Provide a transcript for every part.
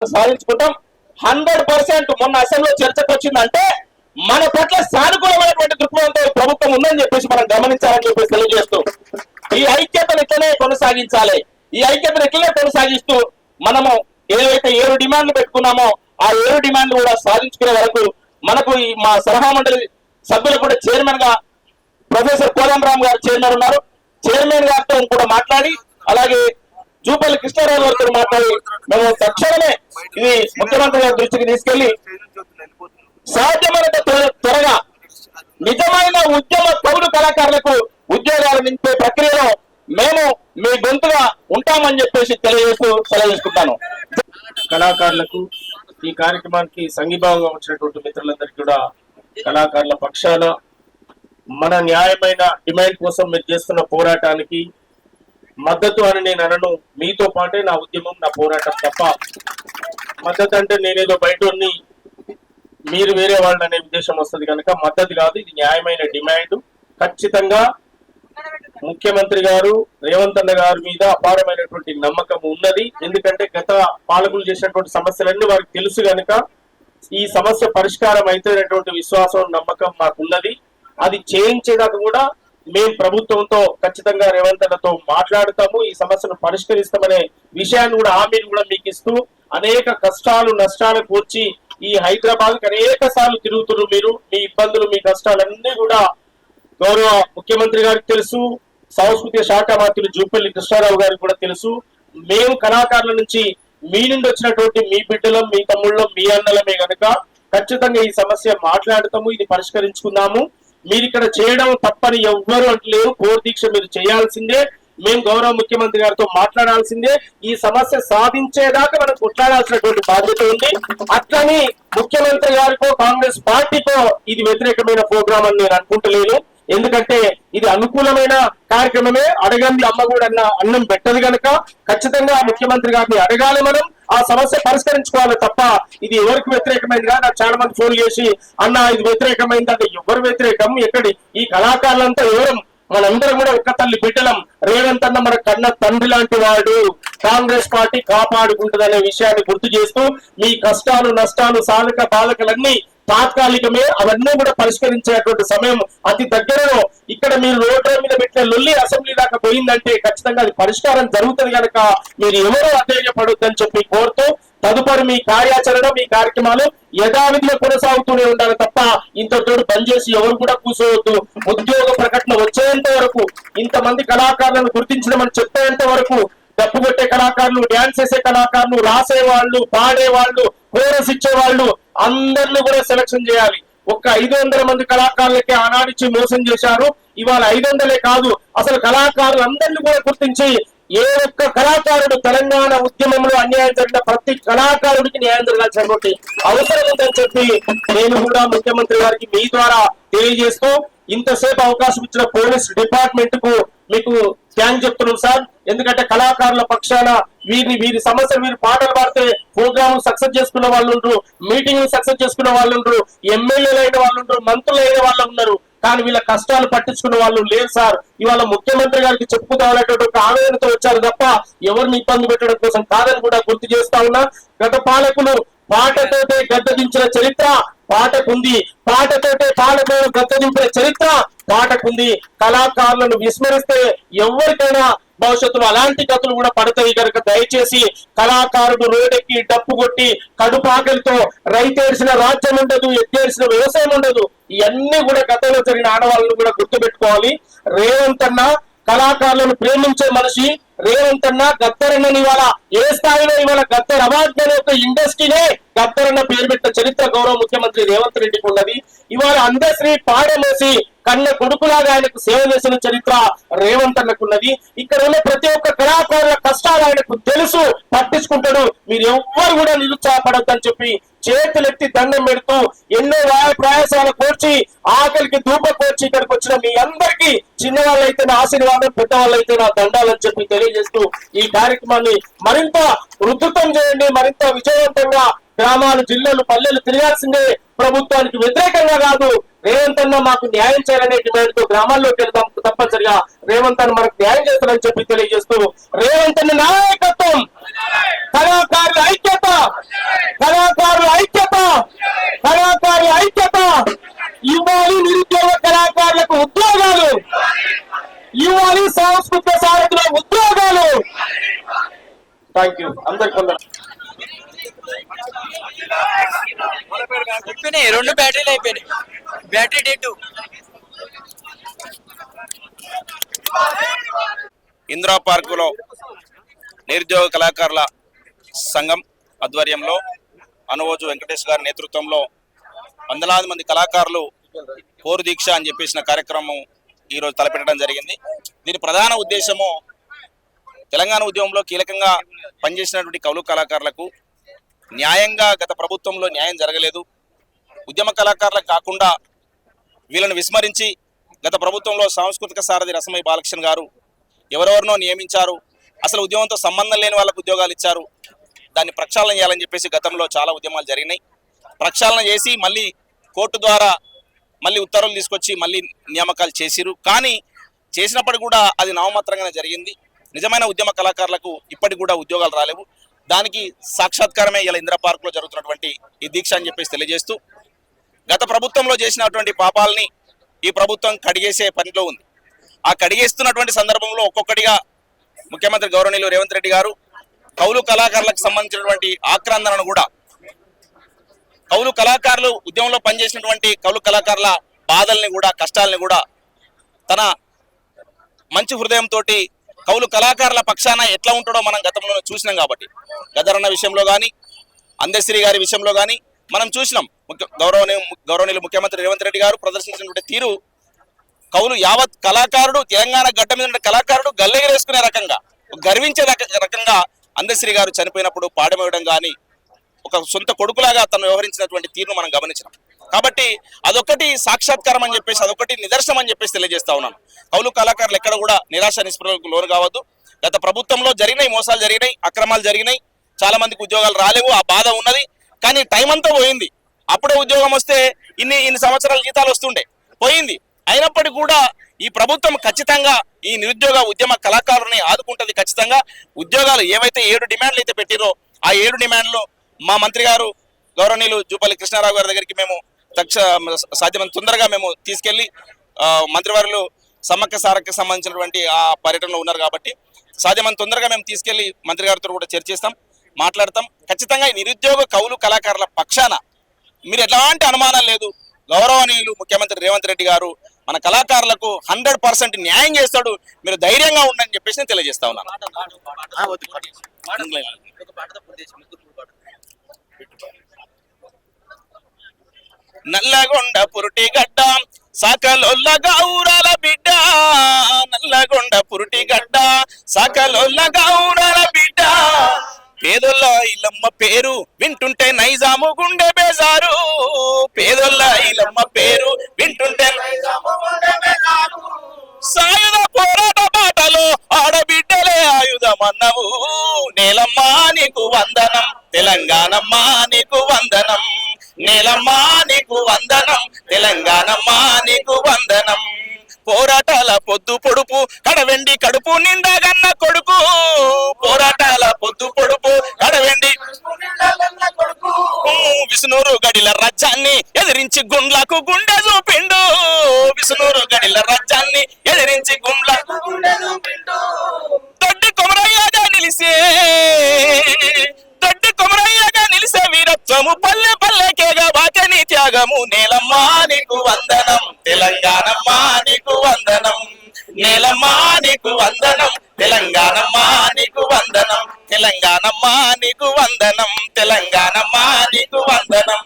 సాధించుకుంటాం. 100% మొన్న అసెంబ్లీలో చర్చకు వచ్చిందంటే మన పట్ల సానుకూలమైనటువంటి దృక్పథంతో ప్రభుత్వం ఉందని చెప్పేసి మనం గమనించాలని చెప్పేసి తెలియజేస్తూ ఈ ఐక్యతను ఇట్లనే కొనసాగించాలి. ఈ ఐక్యతను ఇట్లనే కొనసాగిస్తూ మనము ఏదైతే 7 డిమాండ్లు పెట్టుకున్నామో ఆ 7 డిమాండ్లు కూడా సాధించుకునే వరకు మనకు ఈ మా సలహా మండలి సభ్యులు కూడా చైర్మన్ గా ప్రొఫెసర్ కోదండరామ్ గారు చైర్మన్ ఉన్నారు. చైర్మన్ గారితో కూడా మాట్లాడి అలాగే జూపల్లి కృష్ణారావు గారితో మాట్లాడి మేము తక్షణమే ఇది ముఖ్యమంత్రి గారి దృష్టికి తీసుకెళ్లి సాధ్యమైనంత త్వరగా నిజమైన ఉద్యమ కవులు కళాకారులకు ఉద్యోగాలు నింపే ప్రక్రియలో మేము మీ గొంతుగా ఉంటామని చెప్పేసి తెలియజేస్తూ సెలవు తీసుకుంటాను. కళాకారులకు ఈ కార్యక్రమానికి సంఘీభావంగా వచ్చినటువంటి మిత్రులందరికీ కూడా కళాకారుల పక్షాన మన న్యాయమైన డిమాండ్ కోసం మీరు చేస్తున్న పోరాటానికి మద్దతు అని నేను అనను. మీతో పాటే నా ఉద్యమం, నా పోరాటం తప్ప మద్దతు అంటే నేనేదో బయటని మీరు వేరే వాళ్ళని అనే ఉద్దేశం వస్తుంది కనుక మద్దతు కాదు. ఇది న్యాయమైన డిమాండ్. ఖచ్చితంగా ముఖ్యమంత్రి గారు రేవంత్ అన్న గారి మీద అపారమైనటువంటి నమ్మకం ఉన్నది. ఎందుకంటే గత పాలకులు చేసినటువంటి సమస్యలన్నీ వారికి తెలుసు కనుక ఈ సమస్య పరిష్కారం అయితేనటువంటి విశ్వాసం, నమ్మకం మాకున్నది. అది చేయించేదాకా కూడా మేము ప్రభుత్వంతో ఖచ్చితంగా రేవంత్ అన్నతో మాట్లాడుతాము, ఈ సమస్యను పరిష్కరిస్తామనే విషయాన్ని కూడా హామీని కూడా మీకు ఇస్తూ అనేక కష్టాలు నష్టాలకు వచ్చి ఈ హైదరాబాద్ కి అనేక సార్లు తిరుగుతున్నారు మీరు. మీ ఇబ్బందులు, మీ కష్టాలన్నీ కూడా గౌరవ ముఖ్యమంత్రి గారికి తెలుసు, సాంస్కృతిక శాఖ మంత్రులు జూపల్లి కృష్ణారావు గారికి కూడా తెలుసు. మేము కళాకారుల నుంచి మీ నుండి వచ్చినటువంటి మీ బిడ్డలం, మీ తమ్ముళ్ళం, మీ అన్నలమే కనుక ఖచ్చితంగా ఈ సమస్య మాట్లాడతాము, ఇది పరిష్కరించుకుందాము. మీరు ఇక్కడ చేయడం తప్పని ఎవ్వరు అంటలేరు. కోర్ దీక్ష మీరు చేయాల్సిందే. మేము గౌరవ ముఖ్యమంత్రి గారితో మాట్లాడాల్సిందే. ఈ సమస్య సాధించేదాకా మనం కొట్లాడాల్సినటువంటి బాధ్యత ఉంది. అట్లని ముఖ్యమంత్రి గారికో కాంగ్రెస్ పార్టీకో ఇది వ్యతిరేకమైన ప్రోగ్రామ్ అని నేను అనుకుంటలేను. ఎందుకంటే ఇది అనుకూలమైన కార్యక్రమమే. అడగండి అమ్మ కూడా అన్నం పెట్టదు కనుక ఖచ్చితంగా ముఖ్యమంత్రి గారిని అడగాలి, మనం ఆ సమస్య పరిష్కరించుకోవాలి తప్ప ఇది ఎవరికి వ్యతిరేకమైందిగా నాకు చాలా మంది ఫోన్ చేసి అన్న ఇది వ్యతిరేకమైంది అంటే ఎవరు వ్యతిరేకం, ఎక్కడి ఈ కళాకారులంతా ఎవరు, మనందరం కూడా ఒక్క తల్లి బిడ్డలం. రేవంత్ అన్న మన కన్న తండ్రి లాంటి వాడు. కాంగ్రెస్ పార్టీ కాపాడుకుంటుందనే విషయాన్ని గుర్తు చేస్తూ మీ కష్టాలు నష్టాలు సాధక బాధకలన్నీ తాత్కాలికమే, అవన్నీ కూడా పరిష్కరించేటువంటి సమయం అతి దగ్గరలో. ఇక్కడ మీరు రోడ్ల మీద పెట్టిన లొల్లి అసెంబ్లీ దాకా పోయిందంటే ఖచ్చితంగా అది పరిష్కారం జరుగుతుంది కనుక మీరు ఎవరో అధైర్యపడొద్దని చెప్పి కోరుతూ తదుపరి మీ కార్యాచరణ, మీ కార్యక్రమాలు యథావిధిగా కొనసాగుతూనే ఉండాలి తప్ప ఇంతతో బంద్ చేసి ఎవరు కూడా కూర్చోవద్దు. ఉద్యోగ ప్రకటన వచ్చేంత వరకు, ఇంతమంది కళాకారులను గుర్తించడం చెప్పేంత వరకు డప్పు కొట్టే కళాకారులు, డ్యాన్స్ చేసే కళాకారులు, రాసేవాళ్ళు, పాడేవాళ్ళు, కోరస్ ఇచ్చేవాళ్ళు అందరినీ కూడా సెలక్షన్ చేయాలి. ఒక్క 500 మంది కళాకారులకి ఆనాడిచ్చి మోసం చేశారు. ఇవాళ 500 కాదు, అసలు కళాకారులు అందరినీ కూడా గుర్తించి ఏ ఒక్క కళాకారుడు తెలంగాణ ఉద్యమంలో అన్యాయం జరిగిన ప్రతి కళాకారుడికి న్యాయం జరగాల్సినటువంటి అవసరం ఉందని చెప్పి నేను కూడా ముఖ్యమంత్రి గారికి మీ ద్వారా తెలియజేస్తూ ఇంతసేపు అవకాశం ఇచ్చిన పోలీస్ డిపార్ట్మెంట్ కు మీకు థ్యాంక్ చెప్తున్నాం సార్. ఎందుకంటే కళాకారుల పక్షాన వీరి సమస్యలు, వీరు పాటలు పాడితే ప్రోగ్రామ్ సక్సెస్ చేసుకున్న వాళ్ళు ఉండరు, మీటింగ్ సక్సెస్ చేసుకున్న వాళ్ళు ఉండరు, ఎమ్మెల్యేలు అయిన వాళ్ళు ఉండరు, మంత్రులు అయిన వాళ్ళు ఉన్నారు, కానీ వీళ్ళ కష్టాలు పట్టించుకున్న వాళ్ళు లేరు సార్. ఇవాళ ముఖ్యమంత్రి గారికి చెప్పుకోవాలనేటువంటి ఒక ఆవేదనతో వచ్చారు తప్ప ఎవరిని ఇబ్బంది పెట్టడం కోసం కాదని కూడా గుర్తు చేస్తా ఉన్నా. గత పాలకులు పాటతోటే గద్దెదించిన చరిత్ర పాటకుంది, పాటతోటే పాటతో గద్దెదించిన చరిత్ర పాటకుంది. కళాకారులను విస్మరిస్తే ఎవరికైనా భవిష్యత్తులో అలాంటి కథలు కూడా పడతాయి కనుక దయచేసి కళాకారుడు రోడ్డెక్కి డప్పు కొట్టి కడుపాకలితో రైతేడిసిన రాజ్యం ఉండదు, ఎత్తేడిసిన వ్యవసాయం ఉండదు. ఇవన్నీ కూడా గతంలో జరిగిన ఆడవాళ్ళను కూడా గుర్తుపెట్టుకోవాలి. రేవంత్ అన్న కళాకారులను ప్రేమించే మనిషి. రేవంత్ అన్న గద్దరన్నని ఇవాళ ఏ స్థాయిలో ఇవాళ గద్దర్ అవార్డు అనే ఒక ఇండస్ట్రీనే గద్దరన్న పేరు పెట్టిన చరిత్ర గౌరవ ముఖ్యమంత్రి రేవంత్ రెడ్డికి ఉన్నది. ఇవాళ అందశ్రీ పాడమోసి కన్న కొడుకులాగా ఆయనకు సేవ చేసిన చరిత్ర రేవంత్ అన్నకున్నది. ఇక్కడ ఉన్న ప్రతి ఒక్క కళాకారుల కష్టాలు ఆయనకు తెలుసు, పట్టించుకుంటాడు. మీరు ఎవ్వరు కూడా నిరుత్సాహపడొద్దని చెప్పి చేతులెత్తి దండం పెడుతూ ఎన్నో ప్రయాసాలు కోర్చి ఆకలికి ధూప కోర్చి ఇక్కడికి వచ్చిన మీ అందరికీ చిన్నవాళ్ళైతే నా ఆశీర్వాదం, పెద్దవాళ్ళైతే నా దండాలని చెప్పి తెలియజేస్తూ ఈ కార్యక్రమాన్ని మరింత ఉధృతం చేయండి, మరింత విజయవంతంగా గ్రామాలు, జిల్లాలు, పల్లెలు తిరగాల్సిందే. ప్రభుత్వానికి వ్యతిరేకంగా కాదు, రేవంత్ అన్న మాకు న్యాయం చేయాలనే డిమాండ్ తో గ్రామాల్లోకి వెళ్తాం. తప్పనిసరిగా రేవంత్ అన్న మనకు న్యాయం చేస్తారని చెప్పి తెలియజేస్తూ రేవంత్ అన్న నాయకత్వం కళాకారుల ఐక్యత, కళాకారుల ఐక్యత, కళాకారుల ఐక్యత. ఇవ్వాలి నిరుద్యోగ కళాకారులకు ఉద్యోగాలు, ఇవ్వాలి సాంస్కృతిక సారథుల ఉద్యోగాలు. థ్యాంక్ యూ అందరికీ. అయిపోయినాయి, 2 బ్యాటరీలు అయిపోయినాయి. బ్యాటరీ డేటు ఇందిరా పార్కులో నిరుద్యోగ కళాకారుల సంఘం ఆధ్వర్యంలో అనువోజు వెంకటేష్ గారి నేతృత్వంలో వందలాది మంది కళాకారులు పోరు దీక్ష అని చెప్పేసిన కార్యక్రమం ఈరోజు తలపెట్టడం జరిగింది. దీని ప్రధాన ఉద్దేశము తెలంగాణ ఉద్యమంలో కీలకంగా పనిచేసినటువంటి కౌలు కళాకారులకు న్యాయంగా గత ప్రభుత్వంలో న్యాయం జరగలేదు. ఉద్యమ కళాకారులకు కాకుండా వీళ్ళను విస్మరించి గత ప్రభుత్వంలో సాంస్కృతిక సారథి రసమై బాలకృష్ణ గారు ఎవరెవరినో నియమించారు. అసలు ఉద్యమంతో సంబంధం లేని వాళ్ళకు ఉద్యోగాలు ఇచ్చారు. దాన్ని ప్రక్షాళన చేయాలని చెప్పేసి గతంలో చాలా ఉద్యమాలు జరిగినాయి. ప్రక్షాళన చేసి మళ్ళీ కోర్టు ద్వారా మళ్ళీ ఉత్తర్వులు తీసుకొచ్చి మళ్ళీ నియామకాలు చేసిరు. కానీ చేసినప్పటికీ కూడా అది నామమాత్రంగానే జరిగింది. నిజమైన ఉద్యమ కళాకారులకు ఇప్పటికి కూడా ఉద్యోగాలు రాలేవు. దానికి సాక్షాత్కారమే ఇలా ఇందిరా పార్కులో జరుగుతున్నటువంటి ఈ దీక్ష అని చెప్పేసి తెలియజేస్తూ గత ప్రభుత్వంలో చేసినటువంటి పాపాలని ఈ ప్రభుత్వం కడిగేసే పనిలో ఉంది. ఆ కడిగేస్తున్నటువంటి సందర్భంలో ఒక్కొక్కటిగా ముఖ్యమంత్రి గౌరవనీయులు రేవంత్ రెడ్డి గారు కౌలు కళాకారులకు సంబంధించినటువంటి ఆక్రందనను కూడా, కౌలు కళాకారులు ఉద్యమంలో పనిచేసినటువంటి కౌలు కళాకారుల బాధల్ని కూడా, కష్టాలని కూడా తన మంచి హృదయంతో కౌలు కళాకారుల పక్షాన ఎట్లా ఉంటాడో మనం గతంలో చూసినాం. కాబట్టి గదరన్న విషయంలో కానీ, అందశ్రీ గారి విషయంలో కానీ మనం చూసినాం. గౌరవనీయులు ముఖ్యమంత్రి రేవంత్ రెడ్డి గారు ప్రదర్శించినటువంటి తీరు కౌలు యావత్ కళాకారుడు, తెలంగాణ గడ్డ మీద ఉన్న కళాకారుడు గల్లెగరేసుకునే రకంగా, గర్వించే రకంగా అందశ్రీ గారు చనిపోయినప్పుడు పాడమేయడం కానీ, ఒక సొంత కొడుకులాగా తను వ్యవహరించినటువంటి తీరును మనం గమనించినాం. కాబట్టి అదొకటి సాక్షాత్కారం అని చెప్పేసి, అదొకటి నిదర్శనం అని చెప్పేసి తెలియజేస్తా ఉన్నాను. కౌలు కళాకారులు ఎక్కడ కూడా నిరాశ నిస్పృహలకు లోను కావద్దు. గత ప్రభుత్వంలో జరిగినాయి, మోసాలు జరిగినాయి, అక్రమాలు జరిగినాయి, చాలా మందికి ఉద్యోగాలు రాలేవు, ఆ బాధ ఉన్నది. కానీ టైం అంతా పోయింది. అప్పుడే ఉద్యోగం వస్తే ఇన్ని సంవత్సరాల జీతాలు వస్తుండే, పోయింది. అయినప్పటికీ కూడా ఈ ప్రభుత్వం ఖచ్చితంగా ఈ నిరుద్యోగ ఉద్యమ కళాకారుని ఆదుకుంటుంది. ఖచ్చితంగా ఉద్యోగాలు ఏవైతే 7 డిమాండ్లు అయితే పెట్టిరో ఆ 7 డిమాండ్లు మా మంత్రి గారు గౌరవనీయులు జూపల్లి కృష్ణారావు గారి దగ్గరికి మేము సాధ్యమైనంత తొందరగా మేము తీసుకెళ్లి, మంత్రివారులు సమ్మక్క సారక్కకి సంబంధించినటువంటి ఆ పర్యటనలో ఉన్నారు కాబట్టి సాధ్యమైనంత తొందరగా మేము తీసుకెళ్లి మంత్రి గారితో కూడా చర్చిస్తాం, మాట్లాడతాం. ఖచ్చితంగా ఈ నిరుద్యోగ కౌలు కళాకారుల పక్షాన మీరు ఎలాంటి అనుమానం లేదు, గౌరవనీయులు ముఖ్యమంత్రి రేవంత్ రెడ్డి గారు మన కళాకారులకు 100% న్యాయం చేస్తాడు. మీరు ధైర్యంగా ఉండని చెప్పేసి నేను తెలియజేస్తా ఉన్నాను. నల్లగొండ పురుటి గడ్డ సకలొల్ల గౌరాల బిడ్డ, నల్లగొండ పురుటి గడ్డ సకలొల్ల గౌరాల బిడ్డ, పేదొల్ల ఇల్లమ్మ పేరు వింటుంటే నైజాము గుండె బేజారు, పేదొల్ల ఇల్లమ్మ పేరు వింటుంటే నైజాము గుండె బేజారు, సాయుధ పోరాట బాటలో ఆడబిడ్డలే ఆయుధమన్నవు, నేలమ్మా నీకు వందనం, తెలంగాణమ్మా నీకు వందనం, నేలమ్మా నీకు వందనం, తెలంగాణమ్మా నీకు వందనం, పోరాటాల పొద్దు పొడుపు కడవెండి కడుపు నిండగన్న కొడుకు, పోరాటాల పొద్దు పొడుపు కడవెండి విష్ణూరు గడిల రాజ్యాన్ని ఎదిరించి గుండ్లకు గుండె చూపిండు, విష్ణూరు గడిల రాజ్యాన్ని ఎదిరించి గుండ్లకు గుండె చూపిండు, దొడ్డి కొమరయ్యగా నిలిసే, దొడ్డి కొమరయ్యగా నిలిసే వీరత్వము పల్లె పల్లెకేగా వాచని త్యాగము, నేలమ్మా నీకు వందనం, తెలంగాణమ్మా నీకు వందనం, నేలమ్మా నీకు వందనం, తెలంగాణమ్మా నీకు వందనం, తెలంగాణమ్మా నీకు వందనం, తెలంగాణమ్మా నీకు వందనం.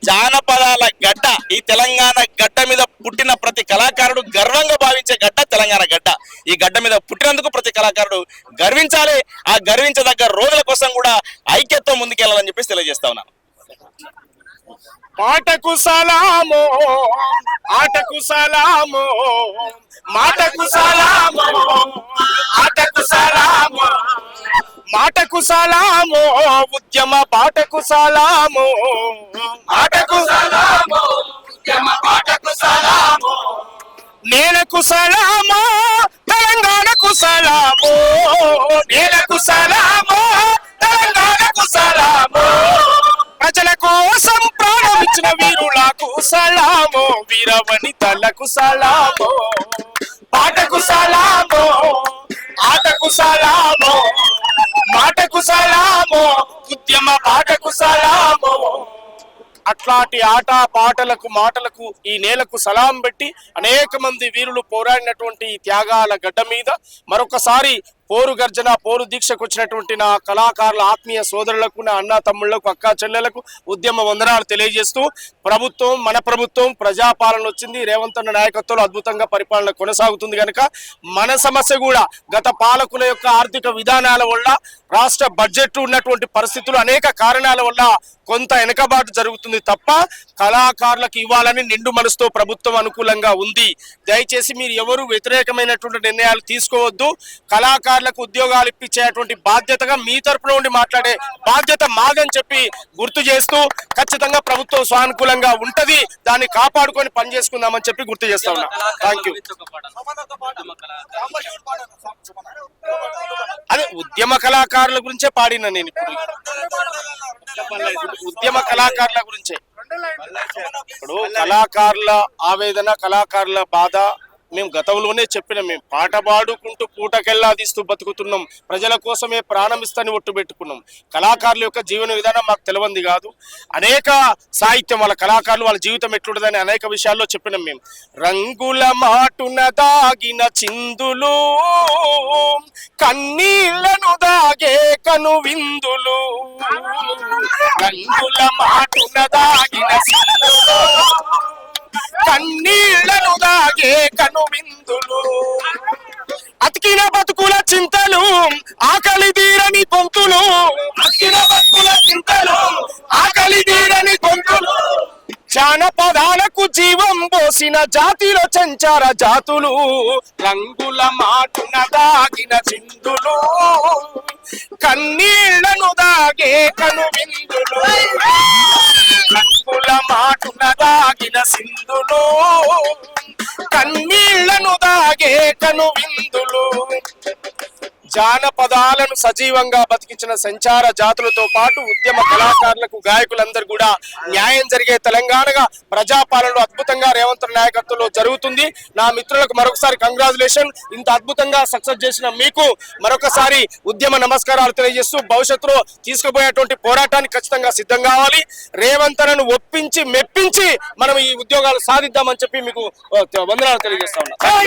జానపదాల గడ్డ, ఈ తెలంగాణ గడ్డ మీద పుట్టిన ప్రతి కళాకారుడు గర్వంగా భావించే గడ్డ తెలంగాణ గడ్డ. ఈ గడ్డ మీద పుట్టినందుకు ప్రతి కళాకారుడు గర్వించాలి. ఆ గర్వించదగ్గ రోజుల కోసం కూడా ఐక్యత్వం ముందుకెళ్లాలని చెప్పేసి తెలియజేస్తా ఉన్నాను. మాటకు సలామో, ఆటకు సలామో, మాటకు సలామో, ఆటకు సలామో, మాటకు సలామో, ఉద్యమ బాటకు సలామో, మాటకు సలామో, ఉద్యమ బాటకు సలామో, నేలకు సలామో, తెలంగాణకు సలామో, నేలకు సలామో, తెచ్చిన వీరులకు సలామో, వీర వనితలకు సలామో, పాటకు సలామో, ఆటకు సలామో, మాటకు సలామో, ఉద్యమ పాటకు సలామో. అట్లాంటి ఆట పాటలకు మాటలకు ఈ నేలకు సలాం పెట్టి అనేక మంది వీరులు పోరాడినటువంటి ఈ త్యాగాల గడ్డ మీద మరొకసారి పోరు గర్జన పోరు దీక్షకు వచ్చినటువంటి నా కళాకారుల ఆత్మీయ సోదరులకు, నా అన్న తమ్ముళ్లకు, అక్క చెల్లెలకు ఉద్యమ వందనాలు తెలియజేస్తూ, ప్రభుత్వం మన ప్రభుత్వం ప్రజాపాలన వచ్చింది, రేవంత్ అన్న నాయకత్వంలో అద్భుతంగా పరిపాలన కొనసాగుతుంది కనుక మన సమస్య కూడా గత పాలకుల యొక్క ఆర్థిక విధానాల వల్ల, రాష్ట్ర బడ్జెట్ ఉన్నటువంటి పరిస్థితులు, అనేక కారణాల వల్ల కొంత వెనుకబాటు జరుగుతుంది తప్ప కళాకారులకు ఇవ్వాలని నిండు మనసుతో ప్రభుత్వం అనుకూలంగా ఉంది. దయచేసి మీరు ఎవరు వ్యతిరేకమైనటువంటి నిర్ణయాలు తీసుకోవద్దు. కళాకారులకు ఉద్యోగాలు ఇప్పించేటువంటి బాధ్యతగా మీ తరపున ఉండి మాట్లాడే బాధ్యత మాదని చెప్పి గుర్తు చేస్తూ, ఖచ్చితంగా ప్రభుత్వం సానుకూలంగా ఉంటది, దాన్ని కాపాడుకొని పని చేసుకుందామని చెప్పి గుర్తు చేస్తా ఉన్నా. Thank you. అదే ఉద్యమ కళాకారుల గురించే పాడినా నేను ఇప్పుడు. ఉద్యమ కళాకారుల గురించే. ఇప్పుడు కళాకారుల ఆవేదన, కళాకారుల బాధ మేము గతంలోనే చెప్పిన, మేము పాట పాడుకుంటూ పూటకెల్లాదిస్తూ బతుకుతున్నాం, ప్రజల కోసమే ప్రాణం ఇస్తని ఒట్టు పెట్టుకున్నాం. కళాకారుల యొక్క జీవన విధానం మాకు తెలియంది కాదు. అనేక సాహిత్యం వాళ్ళ కళాకారులు వాళ్ళ జీవితం ఎట్లుంటుందని అనేక విషయాల్లో చెప్పినాం మేము. రంగుల మాటున దాగిన చిందులు, కన్నీళ్లను దాగే కను విందులు, రంగుల మాటున దాగిన చిందులు, కన్నీళ్లను దాగే కను విందులు, అతికిన బతుకుల చింతలు, ఆకలి తీరని గొంతులు, అతికిన బతుకుల చింతలు, ఆకలి తీరని గొంతులు, జానపదాలకు జీవం పోసిన జాతిలో సంచార జాతులు, రంగుల మాటున దాగిన చిందులు, కన్నీళ్లను దాగే కను విందులు, రంగుల మాటున దాగిన సింధులు, కన్నీళ్లను దాగే కను విందులు. జానపదాలను సజీవంగా బతికించిన సంచార జాతులతో పాటు ఉద్యమ కళాకారులకు, గాయకులందరూ కూడా న్యాయం జరిగే తెలంగాణగా ప్రజాపాలనలో అద్భుతంగా రేవంత్ నాయకత్వంలో జరుగుతుంది. నా మిత్రులకు మరొకసారి కంగ్రాచులేషన్. ఇంత అద్భుతంగా సక్సెస్ చేసిన మీకు మరొకసారి ఉద్యమ నమస్కారాలు తెలియజేస్తూ, భవిష్యత్తులో తీసుకుపోయేటువంటి పోరాటానికి ఖచ్చితంగా సిద్ధం కావాలి. రేవంత్ ను ఒప్పించి మెప్పించి మనం ఈ ఉద్యోగాలు సాధిద్దామని చెప్పి మీకు వందనాలు తెలియజేస్తా ఉన్నా.